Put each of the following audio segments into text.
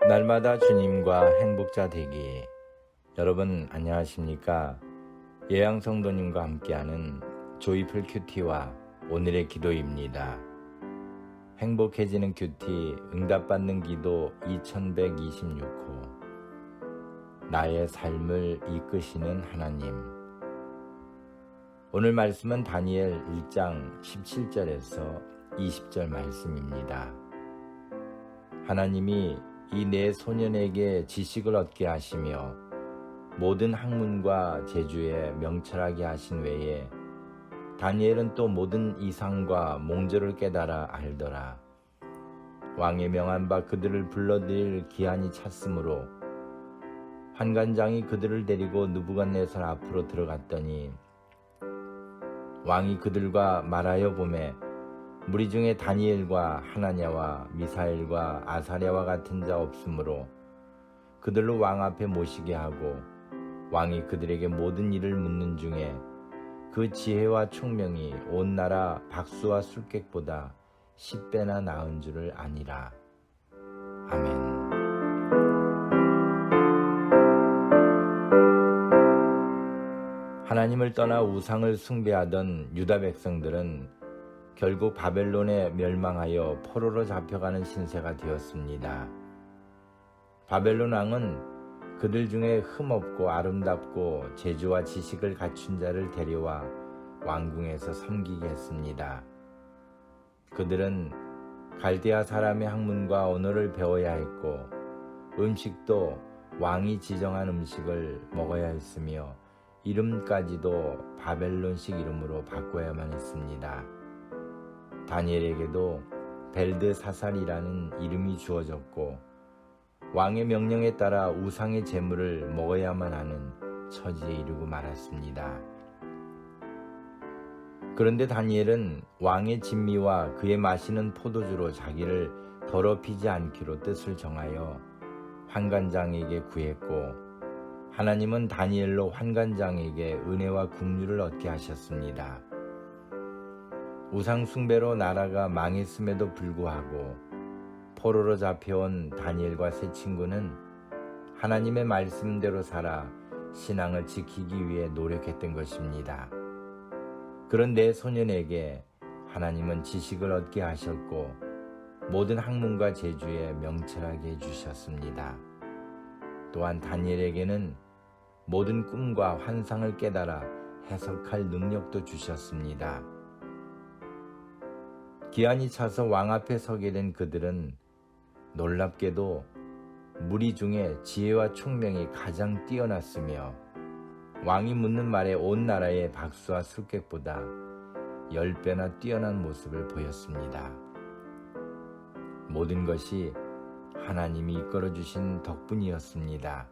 날마다 주님과 행복자 되기. 여러분 안녕하십니까? 예양 성도님과 함께하는 조이풀 큐티와 오늘의 기도입니다. 행복해지는 큐티 응답받는 기도 2126호. 나의 삶을 이끄시는 하나님. 오늘 말씀은 다니엘 1장 17절에서 20절 말씀입니다. 하나님이 이 네 소년에게 지식을 얻게 하시며 모든 학문과 재주에 명철하게 하신 외에 다니엘은 또 모든 이상과 몽절을 깨달아 알더라. 왕의 명한 바 그들을 불러들일 기한이 찼으므로 환관장이 그들을 데리고 느부갓네살 앞으로 들어갔더니 왕이 그들과 말하여 보매 무리 중에 다니엘과 하나냐와 미사엘과 아사랴와 같은 자 없으므로 그들로 왕 앞에 모시게 하고 왕이 그들에게 모든 일을 묻는 중에 그 지혜와 총명이 온 나라 박수와 술객보다 10배나 나은 줄을 아니라. 아멘. 하나님을 떠나 우상을 숭배하던 유다 백성들은 결국 바벨론에 멸망하여 포로로 잡혀가는 신세가 되었습니다. 바벨론 왕은 그들 중에 흠없고 아름답고 재주와 지식을 갖춘 자를 데려와 왕궁에서 섬기게 했습니다. 그들은 갈대아 사람의 학문과 언어를 배워야 했고 음식도 왕이 지정한 음식을 먹어야 했으며 이름까지도 바벨론식 이름으로 바꿔야만 했습니다. 다니엘에게도 벨드사살이라는 이름이 주어졌고 왕의 명령에 따라 우상의 제물을 먹어야만 하는 처지에 이르고 말았습니다. 그런데 다니엘은 왕의 진미와 그의 마시는 포도주로 자기를 더럽히지 않기로 뜻을 정하여 환관장에게 구했고 하나님은 다니엘로 환관장에게 은혜와 국류를 얻게 하셨습니다. 우상 숭배로 나라가 망했음에도 불구하고 포로로 잡혀온 다니엘과 세 친구는 하나님의 말씀대로 살아 신앙을 지키기 위해 노력했던 것입니다. 그런 네 소년에게 하나님은 지식을 얻게 하셨고 모든 학문과 재주에 명철하게 해주셨습니다. 또한 다니엘에게는 모든 꿈과 환상을 깨달아 해석할 능력도 주셨습니다. 기한이 차서 왕 앞에 서게 된 그들은 놀랍게도 무리 중에 지혜와 총명이 가장 뛰어났으며 왕이 묻는 말에 온 나라의 박수와 술객보다 10배나 뛰어난 모습을 보였습니다. 모든 것이 하나님이 이끌어주신 덕분이었습니다.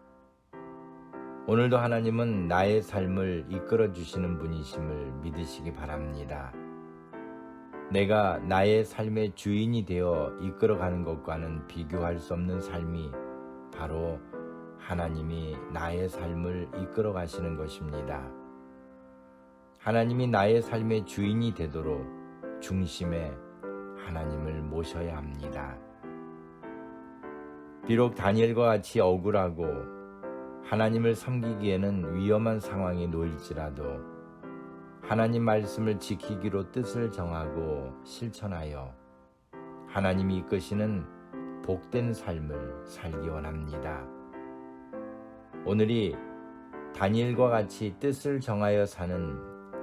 오늘도 하나님은 나의 삶을 이끌어주시는 분이심을 믿으시기 바랍니다. 내가 나의 삶의 주인이 되어 이끌어가는 것과는 비교할 수 없는 삶이 바로 하나님이 나의 삶을 이끌어 가시는 것입니다. 하나님이 나의 삶의 주인이 되도록 중심에 하나님을 모셔야 합니다. 비록 다니엘과 같이 억울하고 하나님을 섬기기에는 위험한 상황에 놓일지라도 하나님 말씀을 지키기로 뜻을 정하고 실천하여 하나님이 이끄시는 복된 삶을 살기 원합니다. 오늘이 다니엘과 같이 뜻을 정하여 사는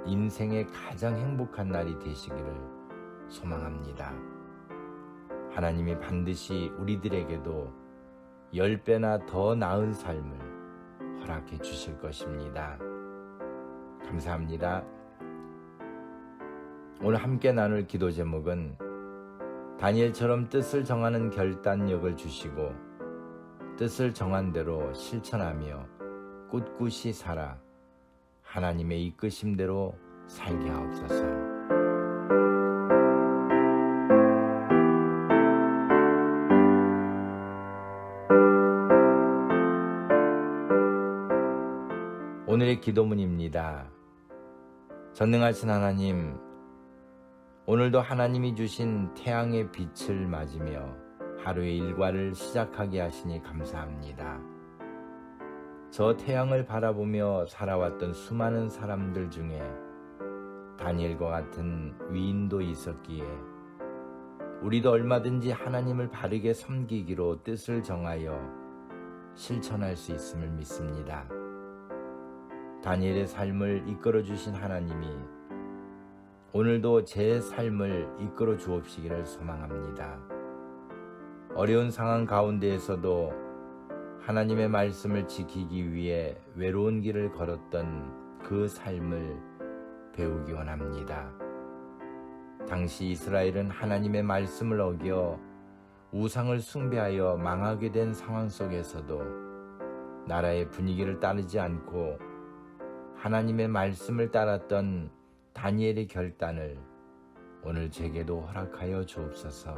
인생의 가장 행복한 날이 되시기를 소망합니다. 하나님이 반드시 우리들에게도 10배나 더 나은 삶을 허락해 주실 것입니다. 감사합니다. 오늘 함께 나눌 기도 제목은 다니엘처럼 뜻을 정하는 결단력을 주시고 뜻을 정한 대로 실천하며 꿋꿋이 살아 하나님의 이끄심대로 살게 하옵소서. 오늘의 기도문입니다. 전능하신 하나님, 오늘도 하나님이 주신 태양의 빛을 맞으며 하루의 일과를 시작하게 하시니 감사합니다. 저 태양을 바라보며 살아왔던 수많은 사람들 중에 다니엘과 같은 위인도 있었기에 우리도 얼마든지 하나님을 바르게 섬기기로 뜻을 정하여 실천할 수 있음을 믿습니다. 다니엘의 삶을 이끌어 주신 하나님이 오늘도 제 삶을 이끌어 주옵시기를 소망합니다. 어려운 상황 가운데에서도 하나님의 말씀을 지키기 위해 외로운 길을 걸었던 그 삶을 배우기 원합니다. 당시 이스라엘은 하나님의 말씀을 어겨 우상을 숭배하여 망하게 된 상황 속에서도 나라의 분위기를 따르지 않고 하나님의 말씀을 따랐던 다니엘의 결단을 오늘 제게도 허락하여 주옵소서.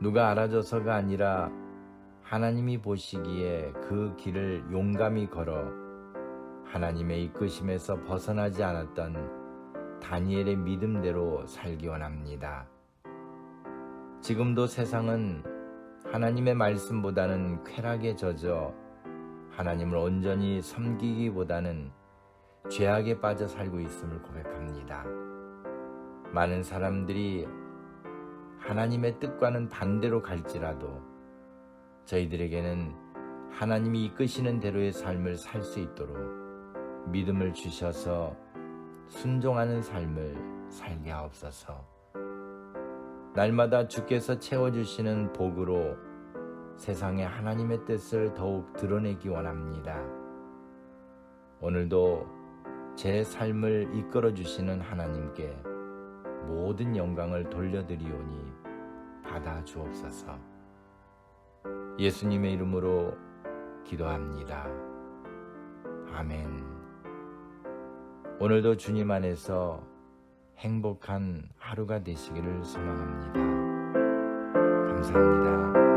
누가 알아줘서가 아니라 하나님이 보시기에 그 길을 용감히 걸어 하나님의 이끄심에서 벗어나지 않았던 다니엘의 믿음대로 살기 원합니다. 지금도 세상은 하나님의 말씀보다는 쾌락에 젖어 하나님을 온전히 섬기기보다는 죄악에 빠져 살고 있음을 고백합니다. 많은 사람들이 하나님의 뜻과는 반대로 갈지라도 저희들에게는 하나님이 이끄시는 대로의 삶을 살 수 있도록 믿음을 주셔서 순종하는 삶을 살게 하옵소서. 날마다 주께서 채워주시는 복으로 세상에 하나님의 뜻을 더욱 드러내기 원합니다. 오늘도 제 삶을 이끌어 주시는 하나님께 모든 영광을 돌려드리오니 받아 주옵소서. 예수님의 이름으로 기도합니다. 아멘. 오늘도 주님 안에서 행복한 하루가 되시기를 소망합니다. 감사합니다.